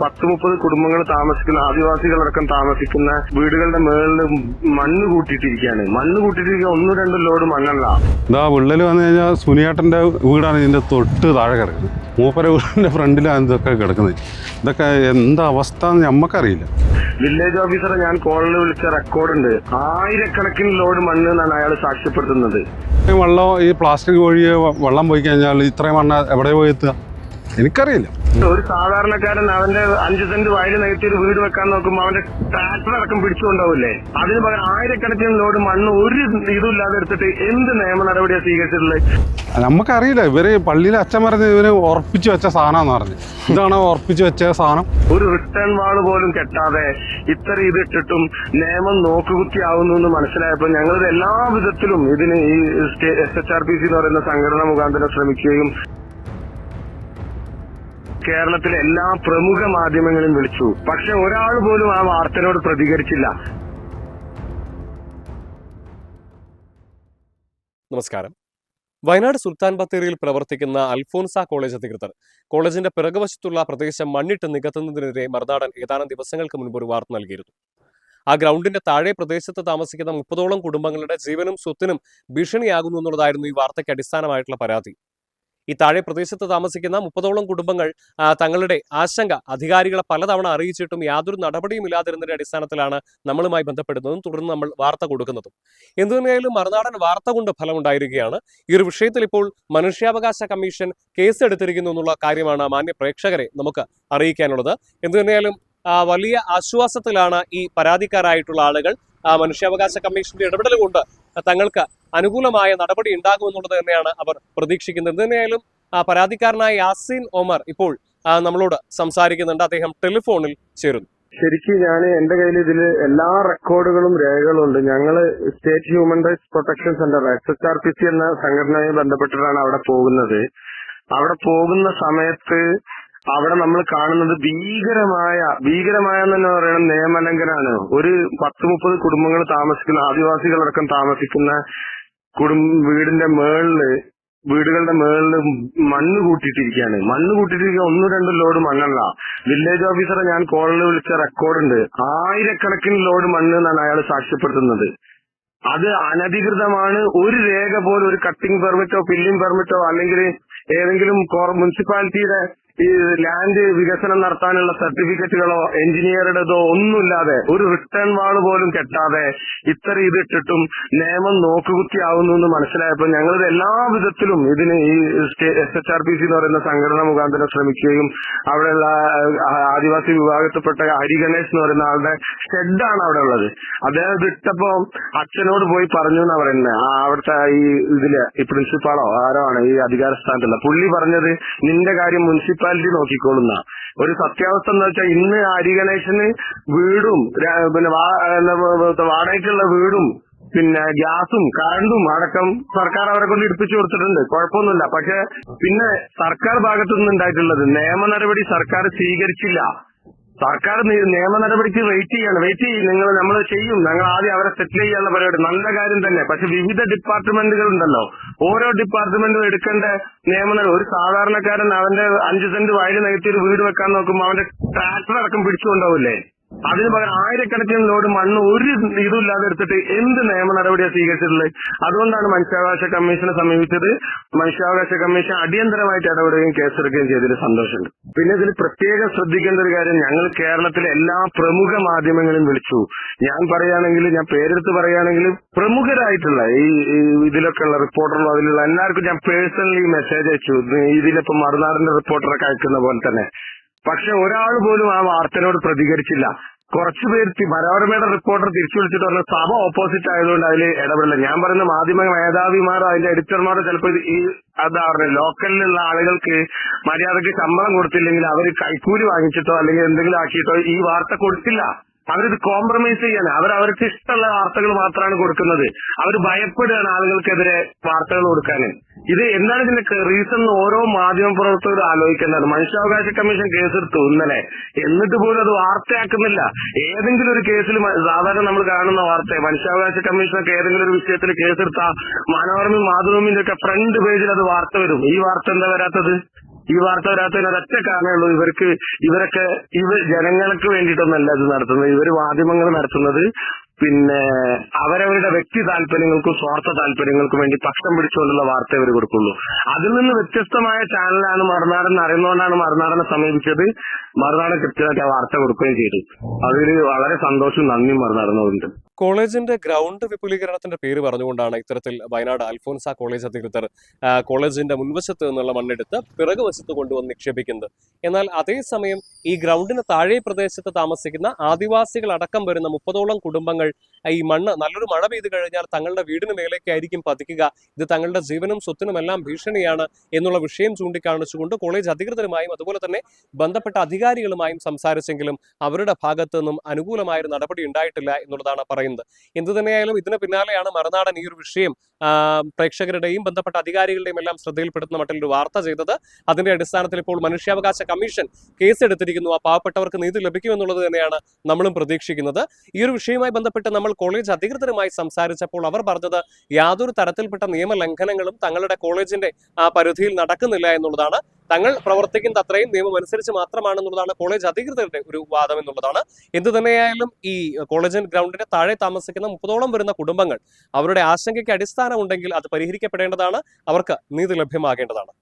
10-30 കുടുംബങ്ങൾ താമസിക്കുന്ന ആദിവാസികളടക്കം താമസിക്കുന്ന വീടുകളുടെ മേളിൽ മണ്ണ് കൂട്ടിയിട്ടിരിക്കുകയാണ്. മണ്ണ് കൂട്ടിയിട്ടിരിക്കുക 1-2 ലോഡ് മണ്ണല്ല. ഇതാ വിള്ളൽ വന്നു കഴിഞ്ഞാൽ സുനിയേട്ടൻ്റെ വീടാണ് ഇതിൻ്റെ തൊട്ട് താഴെ കിടക്കുന്നത്. മൂപ്പര വീടിൻ്റെ ഫ്രണ്ടിലാണ് ഇതൊക്കെ കിടക്കുന്നത്. ഇതൊക്കെ എന്താ അവസ്ഥ എന്ന് നമുക്കറിയില്ല. വില്ലേജ് ഓഫീസറെ ഞാൻ കോളിൽ വിളിച്ച റെക്കോർഡുണ്ട്. 1000-കണക്കിന് ലോഡ് മണ്ണ് എന്നാണ് അയാൾ സാക്ഷ്യപ്പെടുത്തുന്നത്. വെള്ളം ഈ പ്ലാസ്റ്റിക് വഴി വെള്ളം പോയി കഴിഞ്ഞാൽ ഇത്രയും മണ്ണ് എവിടെ പോയി എത്തുക എനിക്കറിയില്ല. ഒരു സാധാരണക്കാരൻ അവന്റെ 5 സെന്റ് വയൽ നികത്തി ഒരു വീട് വെക്കാൻ നോക്കുമ്പോൾ അവന്റെ ട്രാക്ടർ അടക്കം പിടിച്ചുകൊണ്ടാവില്ലേ? അതിന് പകരം 1000-കണക്കിന് ലോഡ് മണ്ണ് ഒരു ഇതുമില്ലാതെ എടുത്തിട്ട് എന്ത് നിയമ നടപടിയാണ് സ്വീകരിച്ചിട്ടുള്ളത്? നമുക്കറിയില്ല. ഇവര് പള്ളിയിലെ അച്ഛൻ പറഞ്ഞ് ഇവര് ഉറപ്പിച്ചു വെച്ച സാധനമാണെന്ന് പറഞ്ഞു. ഇതാണ് ഉറപ്പിച്ചു വെച്ച സാധനം. ഒരു റിട്ടേൺ വാള് പോലും കെട്ടാതെ ഇത്ര ഇതിട്ടിട്ടും നിയമം നോക്കുകുത്തിയാവുന്നു എന്ന് മനസ്സിലായപ്പോൾ ഞങ്ങൾ എല്ലാ വിധത്തിലും ഇതിന് ഈ SHRPC എന്ന് പറയുന്ന സംഘടന മുഖാന്തരം ശ്രമിക്കുകയും കേരളത്തിലെ എല്ലാ പ്രമുഖ മാധ്യമങ്ങളും വിളിച്ചു. പക്ഷെ ഒരാൾ പോലും ആ വാർത്തയോട് പ്രതികരിച്ചില്ല. നമസ്കാരം. വയനാട് സുൽത്താൻ ബത്തേരിയിൽ പ്രവർത്തിക്കുന്ന അൽഫോൻസ കോളേജ് അധികൃതർ കോളേജിന്റെ പിറകുവശത്തുള്ള പ്രദേശം മണ്ണിട്ട് നികത്തുന്നതിനെതിരെ മറുനാടൻ ഏതാനും ദിവസങ്ങൾക്ക് മുൻപ് ഒരു വാർത്ത നൽകിയിരുന്നു. ആ ഗ്രൗണ്ടിന്റെ താഴെ പ്രദേശത്ത് താമസിക്കുന്ന 30ഓളം കുടുംബങ്ങളുടെ ജീവനും സ്വത്തിനും ഭീഷണിയാകുന്നു എന്നുള്ളതായിരുന്നു ഈ വാർത്തയ്ക്ക് അടിസ്ഥാനമായിട്ടുള്ള പരാതി. ഈ താഴെ പ്രദേശത്ത് താമസിക്കുന്ന 30ഓളം കുടുംബങ്ങൾ തങ്ങളുടെ ആശങ്ക അധികാരികളെ പലതവണ അറിയിച്ചിട്ടും യാതൊരു നടപടിയും ഇല്ലാതിരുന്നതിന്റെ അടിസ്ഥാനത്തിലാണ് നമ്മളുമായി ബന്ധപ്പെടുന്നതും തുടർന്ന് നമ്മൾ വാർത്ത കൊടുക്കുന്നതും. എന്തുതന്നെയായാലും മറുനാടൻ വാർത്ത കൊണ്ട് ഫലമുണ്ടായിരിക്കുകയാണ്. ഈ ഒരു വിഷയത്തിൽ ഇപ്പോൾ മനുഷ്യാവകാശ കമ്മീഷൻ കേസെടുത്തിരിക്കുന്നു എന്നുള്ള കാര്യമാണ് മാന്യ പ്രേക്ഷകരെ നമുക്ക് അറിയിക്കാനുള്ളത്. എന്തുതന്നെയാലും വലിയ ആശ്വാസത്തിലാണ് ഈ പരാതിക്കാരായിട്ടുള്ള ആളുകൾ. മനുഷ്യാവകാശ കമ്മീഷന്റെ ഇടപെടൽ കൊണ്ട് തങ്ങൾക്ക് അനുകൂലമായ നടപടി ഉണ്ടാകുമെന്നുള്ളത് തന്നെയാണ് അവർ പ്രതീക്ഷിക്കുന്നത്. എന്തിനായാലും പരാതിക്കാരനായ യാസീൻ ഒമർ ഇപ്പോൾ നമ്മളോട് സംസാരിക്കുന്നുണ്ട്. അദ്ദേഹം ടെലിഫോണിൽ ചേരുന്നു. ശരിക്കും ഞാൻ എന്റെ കയ്യിൽ ഇതിൽ എല്ലാ റെക്കോർഡുകളും രേഖകളും ഉണ്ട്. ഞങ്ങള് state human rights protection centre SHRPC എന്ന സംഘടനയുമായി ബന്ധപ്പെട്ടിട്ടാണ് അവിടെ പോകുന്നത്. അവിടെ പോകുന്ന സമയത്ത് അവിടെ നമ്മൾ കാണുന്നത് ഭീകരമായ തന്നെ പറയണം നിയമലംഘനാണ്. ഒരു 10-30 കുടുംബങ്ങൾ താമസിക്കുന്ന ആദിവാസികളടക്കം താമസിക്കുന്ന വീടുകളുടെ മേളിൽ മണ്ണ് കൂട്ടിയിട്ടിരിക്കുകയാണ്. മണ്ണ് കൂട്ടിയിട്ടിരിക്കുക 1-2 ലോഡ് മണ്ണല്ല. വില്ലേജ് ഓഫീസറെ ഞാൻ കോളിൽ വിളിച്ച റെക്കോർഡുണ്ട്. 1000-കണക്കിന് ലോഡ് മണ്ണ് എന്നാണ് അയാൾ സാക്ഷ്യപ്പെടുത്തുന്നത്. അത് അനധികൃതമാണ്. ഒരു രേഖ പോലും, ഒരു കട്ടിംഗ് പെർമിറ്റോ ഫില്ലിംഗ് പെർമിറ്റോ അല്ലെങ്കിൽ ഏതെങ്കിലും മുനിസിപ്പാലിറ്റിയുടെ ഈ ലാൻഡ് വികസനം നടത്താനുള്ള സർട്ടിഫിക്കറ്റുകളോ എഞ്ചിനീയറുടേതോ ഒന്നുമില്ലാതെ, ഒരു റിട്ടേൺ വാള് പോലും കെട്ടാതെ ഇത്ര ഇതിട്ടിട്ടും നിയമം നോക്കുകുത്തിയാവുന്നു എന്ന് മനസ്സിലായപ്പോൾ ഞങ്ങൾ എല്ലാ വിധത്തിലും ഇതിന് ഈ SHRPC എന്ന് പറയുന്ന സംഘടന മുഖാന്തരം ശ്രമിക്കുകയും അവിടെയുള്ള ആദിവാസി വിഭാഗത്തിൽപ്പെട്ട ഹരിഗണേഷ് എന്ന് പറയുന്ന ആളുടെ ഷെഡാണ് അവിടെ ഉള്ളത്. അദ്ദേഹം ഇത് ഇട്ടപ്പോ അച്ഛനോട് പോയി പറഞ്ഞു എന്നാ പറയുന്നത്. അവിടുത്തെ ഈ പ്രിൻസിപ്പാളോ ആരോ ആണ് ഈ അധികാര സ്ഥാനത്തുള്ള പുള്ളി പറഞ്ഞത്, നിന്റെ കാര്യം മുനിസിപ്പാലിറ്റി നോക്കിക്കോളുന്ന. ഒരു സത്യാവസ്ഥ എന്ന് വെച്ചാൽ ഇന്ന് ഹരിഗണേശന് വീടും പിന്നെ വാടകയ്ക്കുള്ള വീടും പിന്നെ ഗ്യാസും കറണ്ടും അടക്കം സർക്കാർ അവരെ കൊണ്ട് എടുപ്പിച്ചു കൊടുത്തിട്ടുണ്ട്. കുഴപ്പമൊന്നുമില്ല. പക്ഷെ പിന്നെ സർക്കാർ ഭാഗത്തുനിന്ന് ഉണ്ടായിട്ടുള്ളത് നിയമ നടപടി സർക്കാർ സ്വീകരിച്ചില്ല. സർക്കാർ നിയമ നടപടിക്ക് വെയിറ്റ് ചെയ്യും. നമ്മൾ ചെയ്യും. ഞങ്ങൾ ആദ്യം അവരെ സെറ്റിൽ ചെയ്യാനുള്ള പരിപാടി നല്ല കാര്യം തന്നെ. പക്ഷെ വിവിധ ഡിപ്പാർട്ട്മെന്റുകൾ ഉണ്ടല്ലോ. ഓരോ ഡിപ്പാർട്ട്മെന്റും എടുക്കേണ്ട നിയമനം. ഒരു സാധാരണക്കാരൻ അവന്റെ 5 സെന്റ് വയൽ നികത്തി ഒരു വീട് വെക്കാൻ നോക്കുമ്പോൾ അവന്റെ ട്രാക്ടർ അടക്കം പിടിച്ചുകൊണ്ടാവില്ലേ? അതിന് പകരം 1000-കണക്കിന് ലോഡ് മണ്ണ് ഒരു ഇതുമില്ലാതെ എടുത്തിട്ട് എന്ത് നിയമ നടപടിയാണ് സ്വീകരിച്ചിട്ടുള്ളത്? അതുകൊണ്ടാണ് മനുഷ്യാവകാശ കമ്മീഷനെ സമീപിച്ചത്. മനുഷ്യാവകാശ കമ്മീഷൻ അടിയന്തരമായിട്ട് ഇടപെടുകയും കേസെടുക്കുകയും ചെയ്തതിൽ സന്തോഷമുണ്ട്. പിന്നെ ഇതിൽ പ്രത്യേകം ശ്രദ്ധിക്കേണ്ട ഒരു കാര്യം, ഞങ്ങൾ കേരളത്തിലെ എല്ലാ പ്രമുഖ മാധ്യമങ്ങളും വിളിച്ചു. ഞാൻ പേരെടുത്ത് പറയുകയാണെങ്കിൽ പ്രമുഖരായിട്ടുള്ള ഈ ഇതിലൊക്കെ ഉള്ള റിപ്പോർട്ടറും അതിലുള്ള എല്ലാവർക്കും ഞാൻ പേഴ്സണലി മെസ്സേജ് അയച്ചു. ഇതിലിപ്പോ മറുനാടിന്റെ റിപ്പോർട്ടറൊക്കെ അയക്കുന്ന പോലെ തന്നെ. പക്ഷെ ഒരാൾ പോലും ആ വാർത്തയോട് പ്രതികരിച്ചില്ല. കുറച്ചുപേർ മനോരമയുടെ റിപ്പോർട്ടർ തിരിച്ചു വിളിച്ചിട്ട് പറഞ്ഞ സഭ ഓപ്പോസിറ്റ് ആയതുകൊണ്ട് അതിൽ ഇടപെടില്ല. ഞാൻ പറയുന്ന മാധ്യമ മേധാവിമാരോ അതിന്റെ എഡിറ്റർമാരോ ചിലപ്പോൾ അതാ പറഞ്ഞത് ലോക്കലിലുള്ള ആളുകൾക്ക് മര്യാദക്ക് ശമ്പളം കൊടുത്തില്ലെങ്കിൽ അവർ കൈക്കൂലി വാങ്ങിച്ചിട്ടോ അല്ലെങ്കിൽ എന്തെങ്കിലും ആക്കിയിട്ടോ ഈ വാർത്ത കൊടുത്തില്ല. അവരിത് കോംപ്രമൈസ് ചെയ്യാണ്. അവർക്ക് ഇഷ്ടമുള്ള വാർത്തകൾ മാത്രമാണ് കൊടുക്കുന്നത്. അവർ ഭയപ്പെടുകയാണ് ആളുകൾക്കെതിരെ വാർത്തകൾ കൊടുക്കാൻ. ഇത് എന്താണ് ഇതിന്റെ റീസൺ എന്ന് ഓരോ മാധ്യമ പ്രവർത്തകരും ആലോചിക്കേണ്ടത്. മനുഷ്യാവകാശ കമ്മീഷൻ കേസെടുത്തു ഇന്നലെ, എന്നിട്ട് പോലും അത് വാർത്തയാക്കുന്നില്ല. ഏതെങ്കിലും ഒരു കേസിൽ സാധാരണ നമ്മൾ കാണുന്ന വാർത്ത, മനുഷ്യാവകാശ കമ്മീഷനൊക്കെ ഏതെങ്കിലും ഒരു വിഷയത്തിൽ കേസെടുത്താൽ മനോരമയും മാതൃഭൂമിന്റെ ഒക്കെ ഫ്രണ്ട് പേജിൽ അത് വാർത്ത വരും. ഈ വാർത്ത എന്താ വരാത്തത്? ഈ വാർത്ത വരാത്തതിന് ഒരൊറ്റ കാരണമേ ഉള്ളൂ. ഇവർ ജനങ്ങൾക്ക് വേണ്ടിയിട്ടൊന്നല്ല ഇത് നടത്തുന്നത്. ഇവർ മാധ്യമങ്ങൾ നടത്തുന്നത് പിന്നെ അവരവരുടെ വ്യക്തി താല്പര്യങ്ങൾക്കും സ്വാർത്ഥ താല്പര്യങ്ങൾക്കും വേണ്ടി പക്ഷം പിടിച്ചുകൊണ്ടുള്ള വാർത്ത ഇവർ കൊടുക്കുള്ളൂ. അതിൽ നിന്ന് വ്യത്യസ്തമായ ചാനലാണ് മറുനാടൻ അറിയുന്നതുകൊണ്ടാണ് മറുനാടനെ സമീപിച്ചത്. മറുനാടൻ കൃത്യമായിട്ട് ആ വാർത്ത കൊടുക്കുകയും ചെയ്തു. അതിൽ വളരെ സന്തോഷവും നന്ദിയും മറുനാടനുണ്ട്. കോളേജിന്റെ ഗ്രൗണ്ട് വിപുലീകരണത്തിന്റെ പേര് പറഞ്ഞുകൊണ്ടാണ് ഇത്തരത്തിൽ വയനാട് അൽഫോൻസ കോളേജ് അധികൃതർ കോളേജിന്റെ മുൻവശത്ത് നിന്നുള്ള മണ്ണെടുത്ത് പിറകു വശത്ത് കൊണ്ടുവന്ന് നിക്ഷേപിക്കുന്നത്. എന്നാൽ അതേസമയം ഈ ഗ്രൗണ്ടിന് താഴെ പ്രദേശത്ത് താമസിക്കുന്ന ആദിവാസികൾ അടക്കം വരുന്ന 30ഓളം കുടുംബങ്ങൾ ഈ മണ്ണ് നല്ലൊരു മഴ പെയ്തു കഴിഞ്ഞാൽ തങ്ങളുടെ വീടിന് മേലേക്കായിരിക്കും പതിക്കുക, ഇത് തങ്ങളുടെ ജീവനും സ്വത്തിനുമെല്ലാം ഭീഷണിയാണ് എന്നുള്ള വിഷയം ചൂണ്ടിക്കാണിച്ചുകൊണ്ട് കോളേജ് അധികൃതരുമായും അതുപോലെ തന്നെ ബന്ധപ്പെട്ട അധികാരികളുമായും സംസാരിച്ചെങ്കിലും അവരുടെ ഭാഗത്തു നിന്നും അനുകൂലമായൊരു നടപടി ഉണ്ടായിട്ടില്ല എന്നുള്ളതാണ് പറയുന്നത്. എന്തു തന്നെയായാലും ഇതിന് പിന്നാലെയാണ് മറുനാടൻ ഈ ഒരു വിഷയം പ്രേക്ഷകരുടെയും ബന്ധപ്പെട്ട അധികാരികളുടെയും എല്ലാം ശ്രദ്ധയിൽപ്പെടുത്തുന്ന മട്ടിലൊരു വാർത്ത ചെയ്തത്. അതിന്റെ അടിസ്ഥാനത്തിൽ ഇപ്പോൾ മനുഷ്യാവകാശ കമ്മീഷൻ കേസെടുത്തിരിക്കുന്നു. ആ പാവപ്പെട്ടവർക്ക് നീതി ലഭിക്കുമെന്നുള്ളത് തന്നെയാണ് നമ്മളും പ്രതീക്ഷിക്കുന്നത്. ഈ ഒരു വിഷയവുമായി ബന്ധപ്പെട്ട് നമ്മൾ കോളേജ് അധികൃതരുമായി സംസാരിച്ചപ്പോൾ അവർ പറഞ്ഞത് യാതൊരു തരത്തിൽപ്പെട്ട നിയമലംഘനങ്ങളും തങ്ങളുടെ കോളേജിന്റെ പരിധിയിൽ നടക്കുന്നില്ല എന്നുള്ളതാണ്. തങ്ങൾ പ്രവർത്തിക്കുന്ന അത്രയും നിയമം അനുസരിച്ച് മാത്രമാണെന്നുള്ളതാണ് കോളേജ് അധികൃതരുടെ ഒരു വാദം എന്നുള്ളതാണ്. എന്തു തന്നെയായാലും ഈ കോളേജ് ഗ്രൗണ്ടിന്റെ താഴെ താമസിക്കുന്ന 30ഓളം വരുന്ന കുടുംബങ്ങൾ അവരുടെ ആശങ്കയ്ക്ക് അടിസ്ഥാനമുണ്ടെങ്കിൽ അത് പരിഹരിക്കപ്പെടേണ്ടതാണ്. അവർക്ക് നീതി ലഭ്യമാകേണ്ടതാണ്.